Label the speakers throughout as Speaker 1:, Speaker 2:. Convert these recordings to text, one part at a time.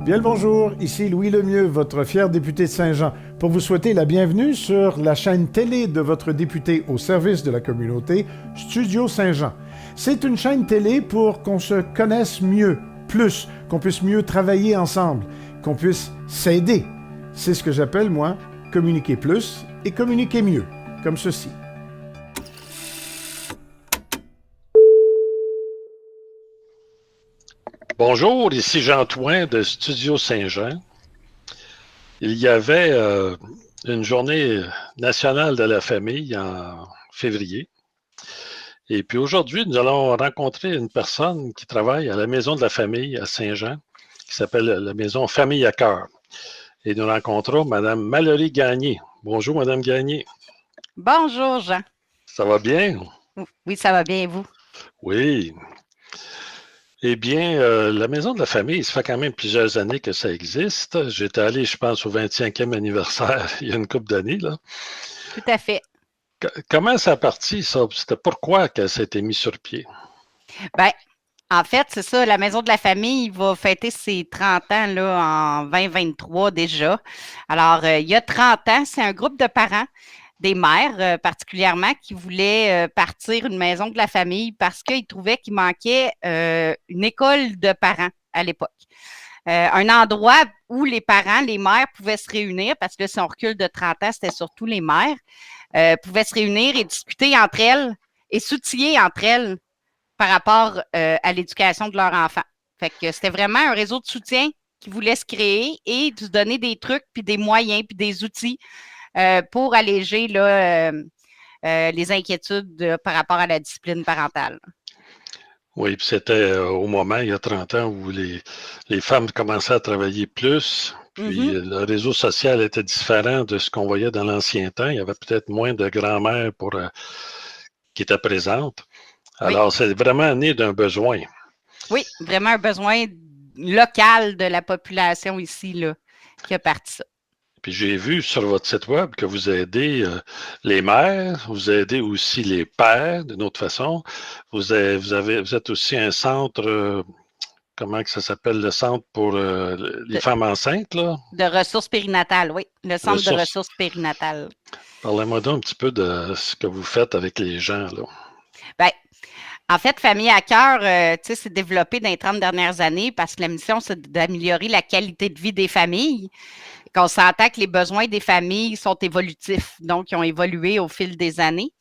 Speaker 1: Bien le bonjour, ici Louis Lemieux, votre fier député de Saint-Jean, pour vous souhaiter la bienvenue sur la chaîne télé de votre député au service de la communauté, Studio Saint-Jean. C'est une chaîne télé pour qu'on se connaisse mieux, plus, qu'on puisse mieux travailler ensemble, qu'on puisse s'aider. C'est ce que j'appelle, moi, communiquer plus et communiquer mieux, comme ceci.
Speaker 2: Bonjour, ici Jean Touin de Studio Saint-Jean. Il y avait une journée nationale de la famille en février. Et puis aujourd'hui, nous allons rencontrer une personne qui travaille à la Maison de la famille à Saint-Jean, qui s'appelle la Maison Famille à cœur. Et nous rencontrons Mme Mallory Gagné. Bonjour, Mme Gagné.
Speaker 3: Bonjour, Jean.
Speaker 2: Ça va bien?
Speaker 3: Oui, ça va bien, et vous?
Speaker 2: Oui. Eh bien, la Maison de la famille, ça fait quand même plusieurs années que ça existe. J'étais allé, je pense, au 25e anniversaire il y a une couple d'années, là.
Speaker 3: Tout à fait.
Speaker 2: Comment ça a parti, ça? C'était pourquoi que ça a été mis sur pied?
Speaker 3: Bien, en fait, c'est ça, la Maison de la famille va fêter ses 30 ans là, en 2023 déjà. Alors, il y a 30 ans, c'est un groupe de parents, des mères particulièrement, qui voulaient partir une maison de la famille parce qu'ils trouvaient qu'il manquait une école de parents à l'époque. Un endroit où les parents, les mères pouvaient se réunir, parce que là, si on recule de 30 ans, c'était surtout les mères, pouvaient se réunir et discuter entre elles et s'outiller entre elles par rapport à l'éducation de leurs enfants. Fait que c'était vraiment un réseau de soutien qui voulait se créer et de se donner des trucs, puis des moyens, puis des outils pour alléger là, les inquiétudes par rapport à la discipline parentale.
Speaker 2: Oui, puis c'était au moment, il y a 30 ans, où les femmes commençaient à travailler plus, puis le réseau social était différent de ce qu'on voyait dans l'ancien temps. Il y avait peut-être moins de grand-mères qui étaient présentes. Alors, c'est vraiment né d'un besoin.
Speaker 3: Oui, vraiment un besoin local de la population ici là, qui a parti ça.
Speaker 2: Puis j'ai vu sur votre site web que vous aidez les mères, vous aidez aussi les pères d'une autre façon. Vous êtes aussi un centre, comment que ça s'appelle, le centre pour les femmes enceintes, là?
Speaker 3: De ressources périnatales, oui. Le centre de ressources périnatales.
Speaker 2: Parlez-moi donc un petit peu de ce que vous faites avec les gens, là.
Speaker 3: Bien, en fait, Famille à cœur, tu sais, c'est développé dans les 30 dernières années parce que la mission, c'est d'améliorer la qualité de vie des familles. Qu'on s'entend que les besoins des familles sont évolutifs, donc ils ont évolué au fil des années.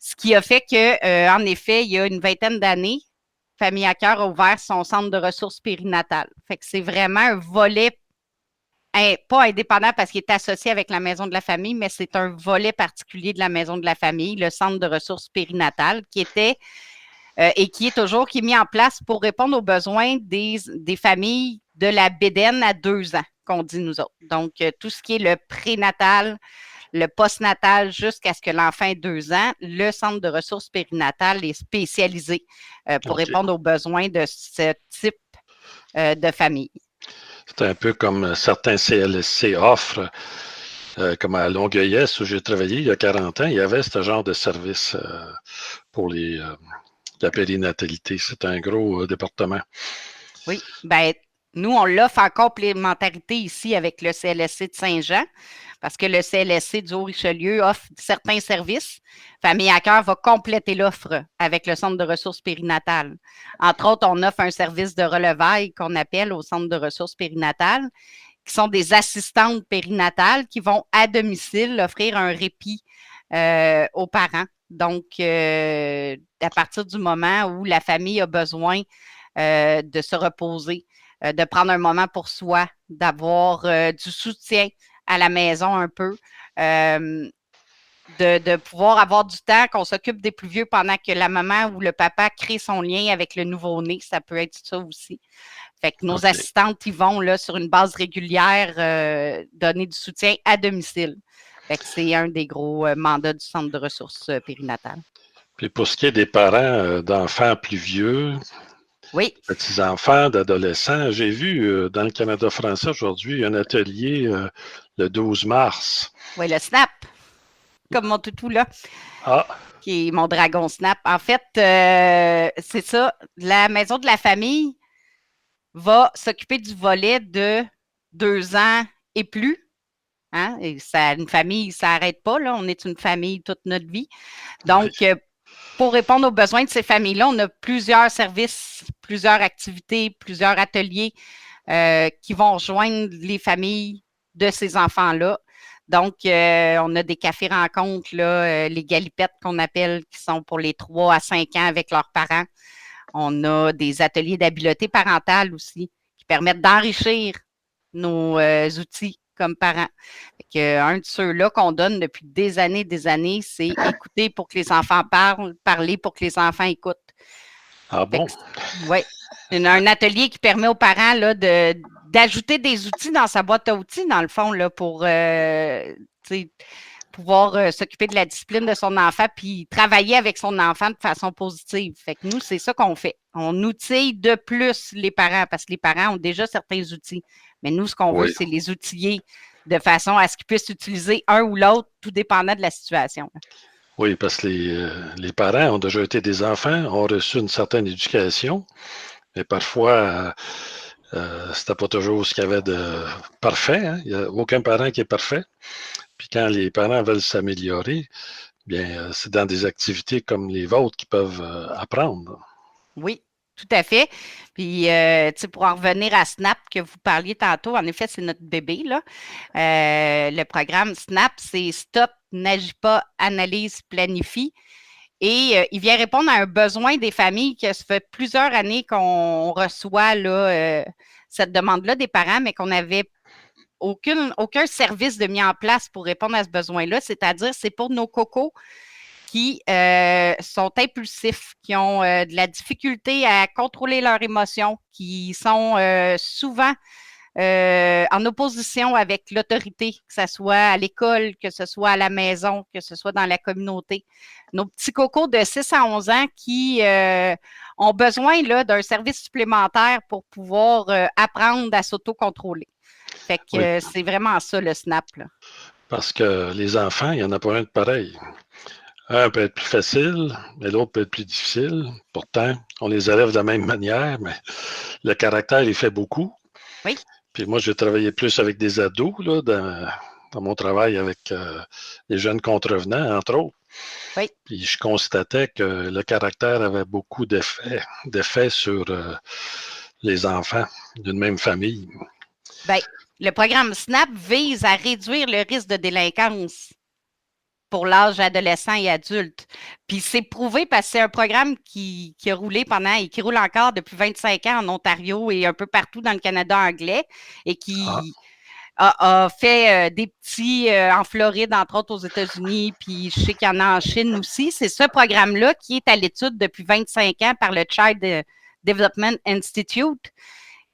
Speaker 3: Ce qui a fait que, en effet, il y a une vingtaine d'années, Famille à cœur a ouvert son centre de ressources périnatales. Fait que c'est vraiment un volet pas indépendant parce qu'il est associé avec la maison de la famille, mais c'est un volet particulier de la maison de la famille, le centre de ressources périnatales, qui était et qui est toujours qui est mis en place pour répondre aux besoins des familles de la bédaine à 2 ans, qu'on dit nous autres. Donc, tout ce qui est le prénatal, le postnatal jusqu'à ce que l'enfant ait 2 ans, le centre de ressources périnatales est spécialisé pour répondre aux besoins de ce type de famille.
Speaker 2: C'est un peu comme certains CLSC offrent, comme à Longueuil-Est où j'ai travaillé il y a 40 ans, il y avait ce genre de service pour la périnatalité. C'est un gros département.
Speaker 3: Oui, bien, nous, on l'offre en complémentarité ici avec le CLSC de Saint-Jean, parce que le CLSC du Haut-Richelieu offre certains services. Famille à cœur va compléter l'offre avec le centre de ressources périnatales. Entre autres, on offre un service de relevailles qu'on appelle au centre de ressources périnatales, qui sont des assistantes périnatales qui vont à domicile offrir un répit aux parents. Donc, à partir du moment où la famille a besoin de se reposer, de prendre un moment pour soi, d'avoir du soutien à la maison un peu, de pouvoir avoir du temps, qu'on s'occupe des plus vieux pendant que la maman ou le papa crée son lien avec le nouveau-né. Ça peut être ça aussi. Fait que nos assistantes y vont là, sur une base régulière donner du soutien à domicile. Fait que c'est un des gros mandats du centre de ressources périnatales.
Speaker 2: Puis pour ce qui est des parents d'enfants plus vieux,
Speaker 3: oui.
Speaker 2: Petits-enfants, d'adolescents, j'ai vu dans le Canada français aujourd'hui un atelier le 12 mars.
Speaker 3: Oui, le SNAP, comme mon toutou là.
Speaker 2: Ah.
Speaker 3: Qui est mon dragon SNAP. En fait, c'est ça. La maison de la famille va s'occuper du volet de 2 ans et plus. Hein? Et une famille, ça n'arrête pas. Là. On est une famille toute notre vie. Donc, pour répondre aux besoins de ces familles-là, on a plusieurs services, plusieurs activités, plusieurs ateliers qui vont rejoindre les familles de ces enfants-là. Donc, on a des cafés-rencontres, les galipettes qu'on appelle, qui sont pour les 3 à 5 ans avec leurs parents. On a des ateliers d'habileté parentale aussi, qui permettent d'enrichir nos outils comme parents. Un de ceux-là qu'on donne depuis des années, c'est écouter pour que les enfants parlent, parler pour que les enfants écoutent.
Speaker 2: Ah bon?
Speaker 3: Oui. Un atelier qui permet aux parents là, d'ajouter des outils dans sa boîte à outils, dans le fond, là, pour pouvoir s'occuper de la discipline de son enfant puis travailler avec son enfant de façon positive. Fait que nous, c'est ça qu'on fait. On outille de plus les parents parce que les parents ont déjà certains outils. Mais nous, ce qu'on veut, c'est les outiller de façon à ce qu'ils puissent utiliser un ou l'autre, tout dépendant de la situation.
Speaker 2: Oui, parce que les parents ont déjà été des enfants, ont reçu une certaine éducation, mais parfois, c'était pas toujours ce qu'il y avait de parfait. Hein? Il n'y a aucun parent qui est parfait. Puis quand les parents veulent s'améliorer, bien, c'est dans des activités comme les vôtres qu'ils peuvent apprendre.
Speaker 3: Oui, tout à fait. Puis, pour en revenir à SNAP que vous parliez tantôt, en effet, c'est notre bébé, là. Le programme SNAP, c'est Stop, n'agis pas, analyse, planifie. Et il vient répondre à un besoin des familles que ça fait plusieurs années qu'on reçoit là, cette demande-là des parents, mais qu'on n'avait aucun service de mis en place pour répondre à ce besoin-là. C'est-à-dire, c'est pour nos cocos qui sont impulsifs, qui ont de la difficulté à contrôler leurs émotions, qui sont souvent en opposition avec l'autorité, que ce soit à l'école, que ce soit à la maison, que ce soit dans la communauté. Nos petits cocos de 6 à 11 ans qui ont besoin là, d'un service supplémentaire pour pouvoir apprendre à s'autocontrôler. Fait que c'est vraiment ça, le SNAP. Là.
Speaker 2: Parce que les enfants, il n'y en a pas un de pareil. Un peut être plus facile, mais l'autre peut être plus difficile. Pourtant, on les élève de la même manière, mais le caractère, il fait beaucoup.
Speaker 3: Oui.
Speaker 2: Puis moi, j'ai travaillé plus avec des ados là, dans mon travail avec les jeunes contrevenants, entre autres.
Speaker 3: Oui.
Speaker 2: Puis je constatais que le caractère avait beaucoup d'effets sur les enfants d'une même famille.
Speaker 3: Bien, le programme SNAP vise à réduire le risque de délinquance pour l'âge adolescent et adulte. Puis c'est prouvé parce que c'est un programme qui a roulé pendant et qui roule encore depuis 25 ans en Ontario et un peu partout dans le Canada anglais et qui a fait des petits en Floride, entre autres aux États-Unis, puis je sais qu'il y en a en Chine aussi. C'est ce programme-là qui est à l'étude depuis 25 ans par le Child Development Institute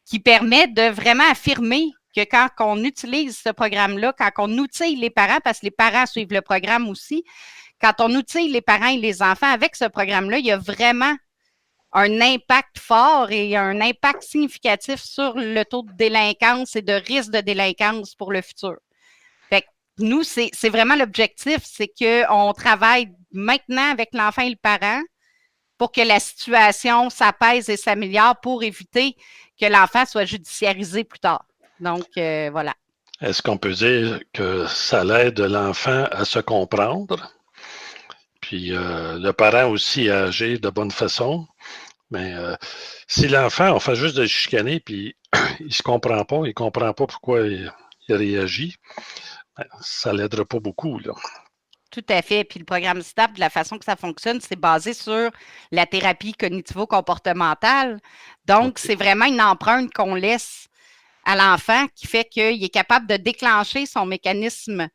Speaker 3: qui permet de vraiment affirmer que quand on utilise ce programme-là, quand on outille les parents, parce que les parents suivent le programme aussi, quand on outille les parents et les enfants avec ce programme-là, il y a vraiment un impact fort et un impact significatif sur le taux de délinquance et de risque de délinquance pour le futur. Fait que nous, c'est vraiment l'objectif, c'est qu'on travaille maintenant avec l'enfant et le parent pour que la situation s'apaise et s'améliore pour éviter que l'enfant soit judiciarisé plus tard. Donc, voilà.
Speaker 2: Est-ce qu'on peut dire que ça l'aide l'enfant à se comprendre? Puis le parent aussi à agir de bonne façon. Mais si l'enfant, on fait juste de le chicaner, puis il ne se comprend pas, il ne comprend pas pourquoi il réagit, ben, ça ne l'aidera pas beaucoup, là.
Speaker 3: Tout à fait. Puis le programme STAP, de la façon que ça fonctionne, c'est basé sur la thérapie cognitivo-comportementale. Donc, c'est vraiment une empreinte qu'on laisse à l'enfant qui fait qu'il est capable de déclencher son mécanisme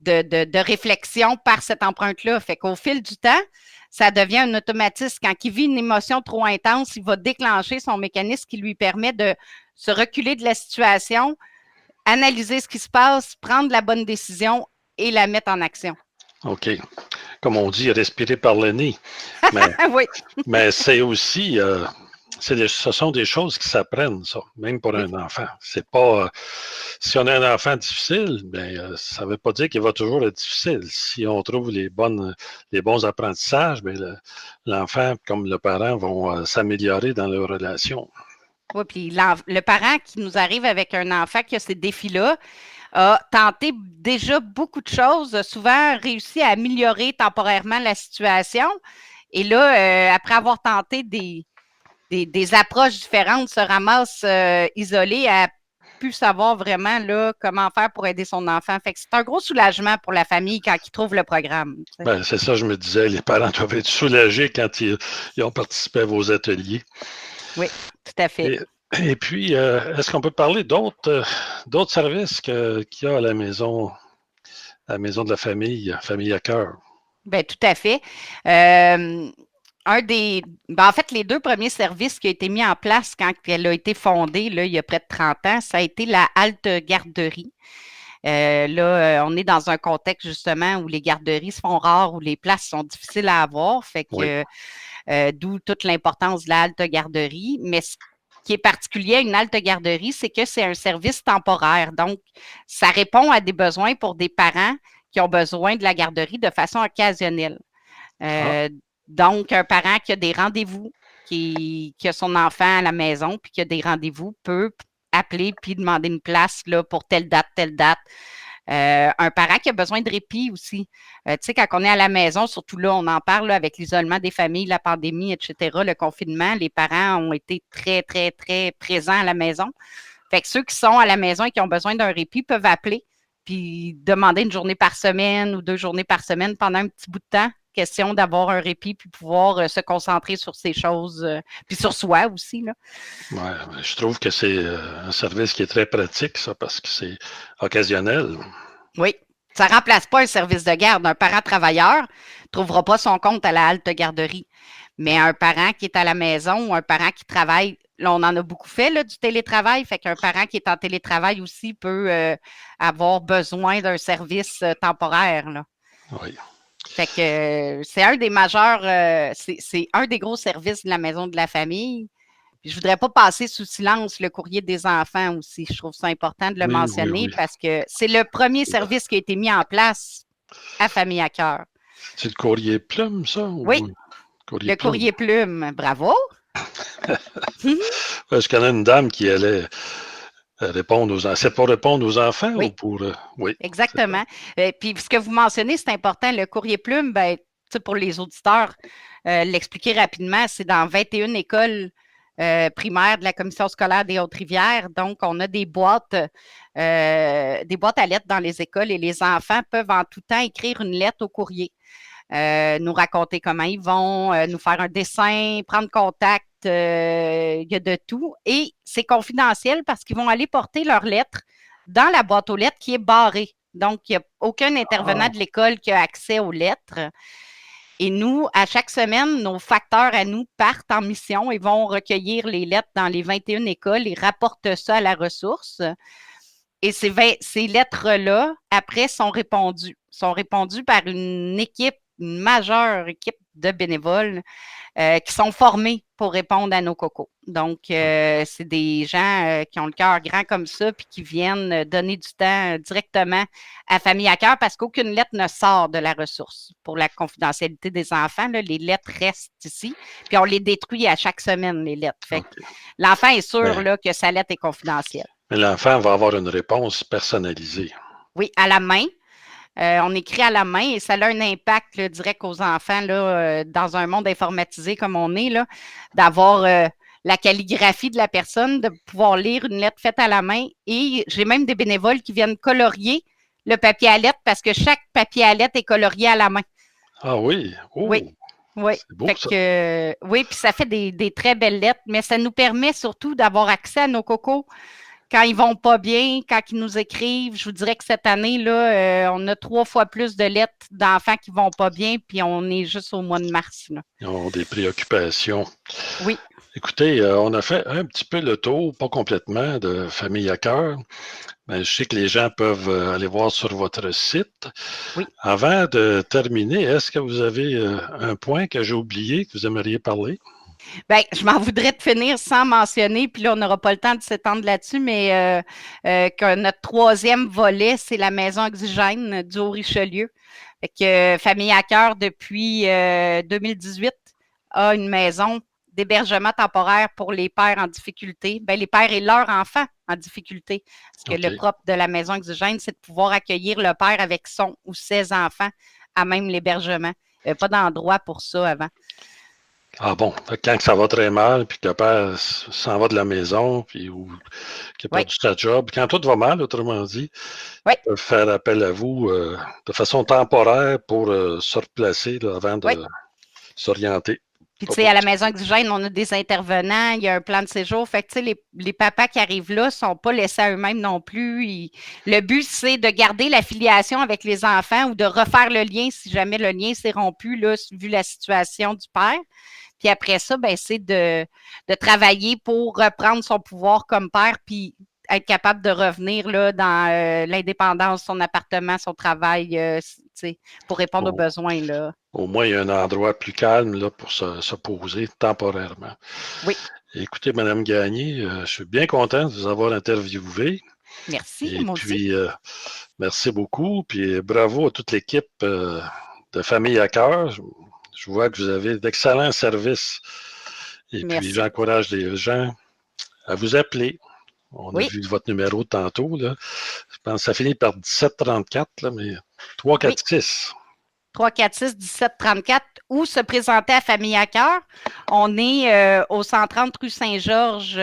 Speaker 3: de réflexion par cette empreinte-là. Fait qu'au fil du temps, ça devient un automatisme. Quand il vit une émotion trop intense, il va déclencher son mécanisme qui lui permet de se reculer de la situation, analyser ce qui se passe, prendre la bonne décision et la mettre en action.
Speaker 2: OK. Comme on dit, respirer par le nez. Mais,
Speaker 3: oui.
Speaker 2: Mais c'est aussi, ce sont des choses qui s'apprennent, ça, même pour un enfant. C'est pas, si on a un enfant difficile, bien, ça ne veut pas dire qu'il va toujours être difficile. Si on trouve les bons apprentissages, bien, l'enfant comme le parent vont s'améliorer dans leur relation.
Speaker 3: Oui, puis le parent qui nous arrive avec un enfant qui a ces défis-là a tenté déjà beaucoup de choses, a souvent réussi à améliorer temporairement la situation. Et là, après avoir tenté des approches différentes, se ramasse isolé à plus savoir vraiment là, comment faire pour aider son enfant. Fait que c'est un gros soulagement pour la famille quand ils trouvent le programme.
Speaker 2: Ben, c'est ça, je me disais, les parents doivent être soulagés quand ils ont participé à vos ateliers.
Speaker 3: Oui, tout à fait.
Speaker 2: Et puis, est-ce qu'on peut parler d'autres services qu'il y a à la maison de la famille, Famille à cœur?
Speaker 3: Bien, tout à fait. En fait, les 2 premiers services qui ont été mis en place quand elle a été fondée, là, il y a près de 30 ans, ça a été la halte garderie. On est dans un contexte justement où les garderies se font rares, où les places sont difficiles à avoir. Fait que d'où toute l'importance de la halte garderie. Mais ce qui est particulier à une halte garderie, c'est que c'est un service temporaire. Donc, ça répond à des besoins pour des parents qui ont besoin de la garderie de façon occasionnelle. Donc, un parent qui a des rendez-vous, qui a son enfant à la maison, puis qui a des rendez-vous, peut appeler puis demander une place là, pour telle date, telle date. Un parent qui a besoin de répit aussi. Tu sais, quand on est à la maison, surtout là, on en parle là, avec l'isolement des familles, la pandémie, etc., le confinement, les parents ont été très, très, très présents à la maison. Fait que ceux qui sont à la maison et qui ont besoin d'un répit peuvent appeler puis demander une journée par semaine ou 2 journées par semaine pendant un petit bout de temps. Question d'avoir un répit puis pouvoir se concentrer sur ces choses, puis sur soi aussi. Là.
Speaker 2: Ouais, je trouve que c'est un service qui est très pratique, ça, parce que c'est occasionnel.
Speaker 3: Oui, ça ne remplace pas un service de garde. Un parent travailleur ne trouvera pas son compte à la halte garderie. Mais un parent qui est à la maison ou un parent qui travaille, là, on en a beaucoup fait là, du télétravail, fait qu'un parent qui est en télétravail aussi peut avoir besoin d'un service temporaire. Là.
Speaker 2: Oui.
Speaker 3: Fait que c'est un des majeurs, c'est un des gros services de la maison de la famille. Puis je voudrais pas passer sous silence le courrier des enfants aussi. Je trouve ça important de le mentionner parce que c'est le premier service qui a été mis en place à Famille à cœur.
Speaker 2: C'est le courrier plume, ça?
Speaker 3: Oui, le courrier plume. Bravo!
Speaker 2: Je connais une dame qui allait répondre aux enfants. C'est pour répondre aux enfants
Speaker 3: oui.
Speaker 2: ou pour... oui.
Speaker 3: Exactement. Puis ce que vous mentionnez, c'est important. Le courrier plume, ben, pour les auditeurs, l'expliquer rapidement, c'est dans 21 écoles primaires de la Commission scolaire des Hautes-Rivières. Donc, on a des boîtes à lettres dans les écoles et les enfants peuvent en tout temps écrire une lettre au courrier. Nous raconter comment ils vont, nous faire un dessin, prendre contact, il y a de tout. Et c'est confidentiel parce qu'ils vont aller porter leurs lettres dans la boîte aux lettres qui est barrée. Donc, il n'y a aucun intervenant de l'école qui a accès aux lettres. Et nous, à chaque semaine, nos facteurs à nous partent en mission et vont recueillir les lettres dans les 21 écoles et rapportent ça à la ressource. Et ces lettres-là, après, sont répondues par une majeure équipe de bénévoles qui sont formés pour répondre à nos cocos. Donc, c'est des gens qui ont le cœur grand comme ça puis qui viennent donner du temps directement à Famille à cœur parce qu'aucune lettre ne sort de la ressource. Pour la confidentialité des enfants, là, les lettres restent ici puis on les détruit à chaque semaine, les lettres. Fait que l'enfant est sûr là, que sa lettre est confidentielle.
Speaker 2: Mais l'enfant va avoir une réponse personnalisée.
Speaker 3: Oui, à la main. On écrit à la main et ça a un impact là, direct aux enfants là, dans un monde informatisé comme on est, là, d'avoir la calligraphie de la personne, de pouvoir lire une lettre faite à la main. Et j'ai même des bénévoles qui viennent colorier le papier à lettres parce que chaque papier à lettres est colorié à la main.
Speaker 2: Ah oui? Oh,
Speaker 3: oui. Oui,
Speaker 2: c'est beau, ça.
Speaker 3: Oui, puis ça fait des très belles lettres, mais ça nous permet surtout d'avoir accès à nos cocos quand ils vont pas bien, quand ils nous écrivent. Je vous dirais que cette année, là, on a 3 fois plus de lettres d'enfants qui vont pas bien, puis on est juste au mois de mars. Là.
Speaker 2: Ils ont des préoccupations.
Speaker 3: Oui.
Speaker 2: Écoutez, on a fait un petit peu le tour, pas complètement, de Famille à cœur. Mais je sais que les gens peuvent aller voir sur votre site.
Speaker 3: Oui.
Speaker 2: Avant de terminer, est-ce que vous avez un point que j'ai oublié, que vous aimeriez parler?
Speaker 3: Bien, je m'en voudrais de finir sans mentionner, puis là, on n'aura pas le temps de s'étendre là-dessus, mais que notre 3e volet, c'est la maison oxygène du Haut-Richelieu. Fait que Famille à cœur, depuis 2018, a une maison d'hébergement temporaire pour les pères en difficulté, bien, les pères et leurs enfants en difficulté. Parce que le propre de la maison exogène, c'est de pouvoir accueillir le père avec son ou ses enfants à même l'hébergement. Il n'y avait pas d'endroit pour ça avant.
Speaker 2: Ah bon, quand ça va très mal, puis que le père s'en va de la maison, puis ou qu'il a perdu sa job, quand tout va mal, autrement dit, ils peuvent faire appel à vous de façon temporaire pour se replacer là, avant de s'orienter.
Speaker 3: Puis, tu sais, à la maison exogène, on a des intervenants, il y a un plan de séjour. Fait que, tu sais, les papas qui arrivent là ne sont pas laissés à eux-mêmes non plus. Le but, c'est de garder l'affiliation avec les enfants ou de refaire le lien si jamais le lien s'est rompu, là, vu la situation du père. Puis après ça, ben, c'est de travailler pour reprendre son pouvoir comme père, puis être capable de revenir là, dans l'indépendance, son appartement, son travail, pour répondre aux besoins. Là.
Speaker 2: Au moins, il y a un endroit plus calme là, pour se poser temporairement.
Speaker 3: Oui.
Speaker 2: Écoutez, Mme Gagné, je suis bien content de vous avoir interviewé.
Speaker 3: Merci,
Speaker 2: Et puis, merci beaucoup. Puis, bravo à toute l'équipe de Famille à cœur. Je vois que vous avez d'excellents services. Et puis, j'encourage les gens à vous appeler. On a vu votre numéro tantôt. Là. Je pense que ça finit par 1734, là, mais 346.
Speaker 3: 346 1734 ou se présenter à Famille à cœur. On est au 130 rue Saint-Georges,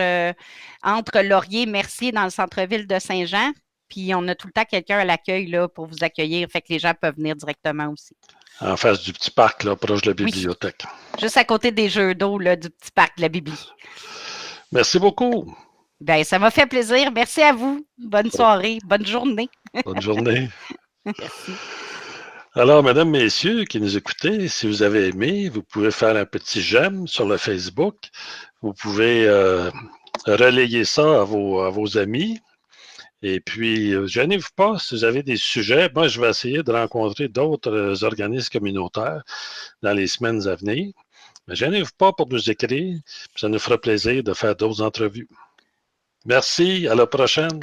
Speaker 3: entre Laurier et Mercier, dans le centre-ville de Saint-Jean. Puis, on a tout le temps quelqu'un à l'accueil là, pour vous accueillir. Fait que les gens peuvent venir directement aussi.
Speaker 2: En face du petit parc, là, proche de la bibliothèque.
Speaker 3: Juste à côté des jeux d'eau là, du petit parc de la Bibli.
Speaker 2: Merci beaucoup.
Speaker 3: Bien, ça m'a fait plaisir. Merci à vous. Bonne soirée. Bonne journée.
Speaker 2: Bonne journée.
Speaker 3: Merci.
Speaker 2: Alors, mesdames, messieurs qui nous écoutez, si vous avez aimé, vous pouvez faire un petit j'aime sur le Facebook. Vous pouvez relayer ça à vos amis. Et puis, gênez-vous pas si vous avez des sujets. Moi, je vais essayer de rencontrer d'autres organismes communautaires dans les semaines à venir. Mais gênez-vous pas pour nous écrire. Ça nous fera plaisir de faire d'autres entrevues. Merci, à la prochaine.